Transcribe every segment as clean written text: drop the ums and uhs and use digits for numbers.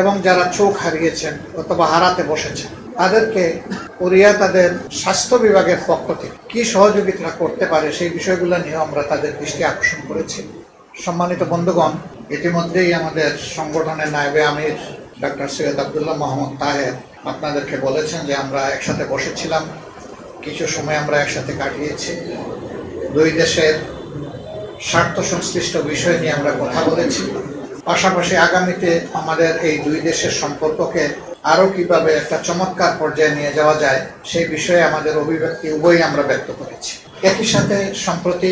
এবং যারা চোখ হারিয়েছেন অথবা হারাতে বসেছেন তাদেরকে কোরিয়া তাদের স্বাস্থ্য বিভাগের পক্ষ থেকে কি সহযোগিতা করতে পারে সেই বিষয়গুলো নিয়ে আমরা তাদের দৃষ্টি আকর্ষণ করেছি। সম্মানিত বন্ধুগণ, ইতিমধ্যেই আমাদের সংগঠনের নায়েবে আমির ডক্টর সৈয়দ আব্দুল্লাহ মোহাম্মদ তাহের আপনাদেরকে বলেছেন যে আমরা একসাথে বসেছিলাম, কিছু সময় আমরা একসাথে কাটিয়েছি, দুই দেশের স্বার্থ সংশ্লিষ্ট বিষয় নিয়ে আমরা কথা বলেছি। পাশাপাশি আগামীতে আমাদের এই দুই দেশের সম্পর্ককে আরও কিভাবে একটা চমৎকার পর্যায়ে নিয়ে যাওয়া যায় সেই বিষয়ে আমাদের অভিব্যক্তি উভয়ই আমরা ব্যক্ত করেছি। একই সাথে সম্প্রতি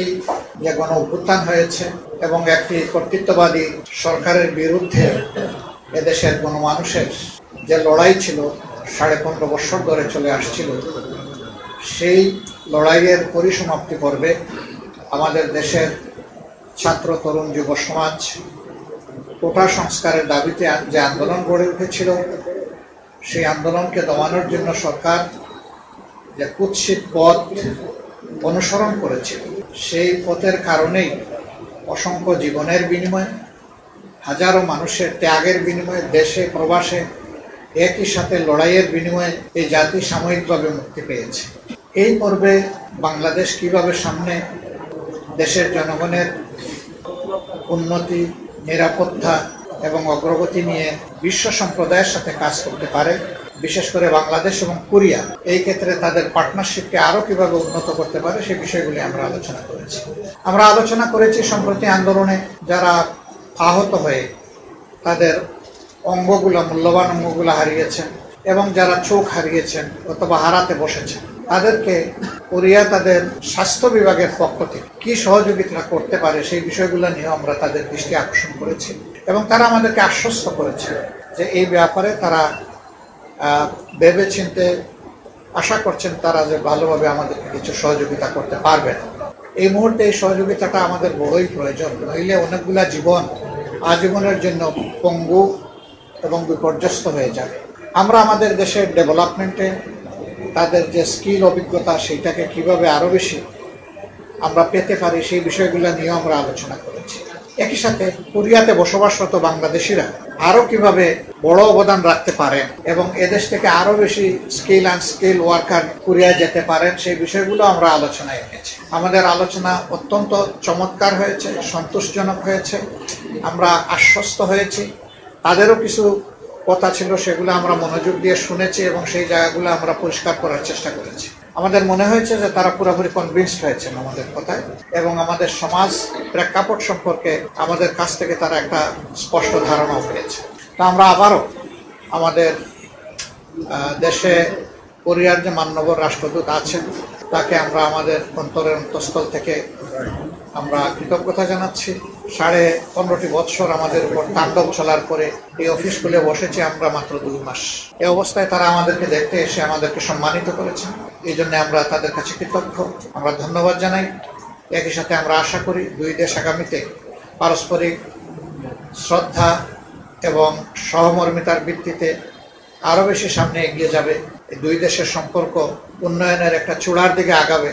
যে গণ অভ্যুত্থান হয়েছে এবং একটি কর্তৃত্ববাদী সরকারের বিরুদ্ধে এদেশের গণমানুষের যে লড়াই ছিল 15.5 বছর ধরে চলে আসছিল, সেই লড়াইয়ের পরিসমাপ্তি পর্বে আমাদের দেশের ছাত্র তরুণ যুব সমাজ কোটা সংস্কারের দাবিতে যে আন্দোলন গড়ে উঠেছিল, সেই আন্দোলনকে দমানোর জন্য সরকার যে কুৎসিত পথ অনুসরণ করেছিল, সেই পথের কারণেই অসংখ্য জীবনের বিনিময়ে, হাজারো মানুষের ত্যাগের বিনিময়ে, দেশে প্রবাসে একই সাথে লড়াইয়ের বিনিময়ে এই জাতি সাময়িকভাবে মুক্তি পেয়েছে। এই পর্বে বাংলাদেশ কিভাবে সামনে দেশের জনগণের উন্নতি, নিরাপত্তা এবং অগ্রগতি নিয়ে বিশ্ব সম্প্রদায়ের সাথে কাজ করতে পারে, বিশেষ করে বাংলাদেশ এবং কোরিয়া এই ক্ষেত্রে তাদের পার্টনারশিপকে আরও কিভাবে উন্নত করতে পারে সেই বিষয়গুলি আমরা আলোচনা করেছি। আমরা আলোচনা করেছি সম্প্রতি আন্দোলনে যারা আহত হয়ে তাদের অঙ্গগুলো, মূল্যবান অঙ্গগুলো হারিয়েছেন এবং যারা চোখ হারিয়েছেন অথবা হারাতে বসেছেন তাদেরকে কোরিয়া তাদের স্বাস্থ্য বিভাগের পক্ষ থেকে কি সহযোগিতা করতে পারে সেই বিষয়গুলো নিয়ে আমরা তাদের দৃষ্টি আকর্ষণ করেছি এবং তারা আমাদেরকে আশ্বস্ত করেছে যে এই ব্যাপারে তারা ভেবে চিনতে আশা করছেন তারা যে ভালোভাবে আমাদেরকে কিছু সহযোগিতা করতে পারবেন। এই মুহূর্তে এই সহযোগিতাটা আমাদের বড়ই প্রয়োজন, নইলে অনেকগুলা জীবন আজীবনের জন্য পঙ্গু এবং বিপর্যস্ত হয়ে যাবে। আমরা আমাদের দেশের ডেভেলপমেন্টে তাদের যে স্কিল, অভিজ্ঞতা সেইটাকে কিভাবে আরও বেশি আমরা পেতে পারি সেই বিষয়গুলো নিয়েও আমরা আলোচনা করেছি। একই সাথে কোরিয়াতে বসবাসরত বাংলাদেশিরা আরও কিভাবে বড় অবদান রাখতে পারেন এবং এদেশ থেকে আরও বেশি স্কিল অ্যান্ড স্কিল ওয়ার্কার কোরিয়ায় যেতে পারেন সেই বিষয়গুলো আমরা আলোচনায় এনেছি। আমাদের আলোচনা অত্যন্ত চমৎকার হয়েছে, সন্তোষজনক হয়েছে, আমরা আশ্বস্ত হয়েছি। তাদেরও কিছু কথা ছিল, সেগুলো আমরা মনোযোগ দিয়ে শুনেছি এবং সেই জায়গাগুলো আমরা পরিষ্কার করার চেষ্টা করেছি। আমাদের মনে হয়েছে যে তারা পুরোপুরি কনভিন্সড হয়েছেন আমাদের কথায় এবং আমাদের সমাজ প্রেক্ষাপট সম্পর্কে আমাদের কাছ থেকে তারা একটা স্পষ্ট ধারণাও পেয়েছে। তা আমরা আবারও আমাদের দেশে কোরিয়ার যে মাননীয় রাষ্ট্রদূত আছেন তাকে আমরা আমাদের অন্তরের অন্তঃস্থল থেকে আমরা কৃতজ্ঞতা জানাচ্ছি। 15.5 বছর আমাদের উপর তাণ্ডব চলার পরে এই অফিস খুলে বসেছি আমরা মাত্র 2 মাস। এই অবস্থায় তারা আমাদেরকে দেখতে এসে আমাদেরকে সম্মানিত করেছেন, এই জন্য আমরা তাদের কাছে কৃতজ্ঞ, আমরা ধন্যবাদ জানাই। একই সাথে আমরা আশা করি দুই দেশ আগামীতে পারস্পরিক শ্রদ্ধা এবং সহমর্মিতার ভিত্তিতে আরও বেশি সামনে এগিয়ে যাবে। এই দুই দেশের সম্পর্ক উন্নয়নের একটা চূড়ার দিকে আগাবে।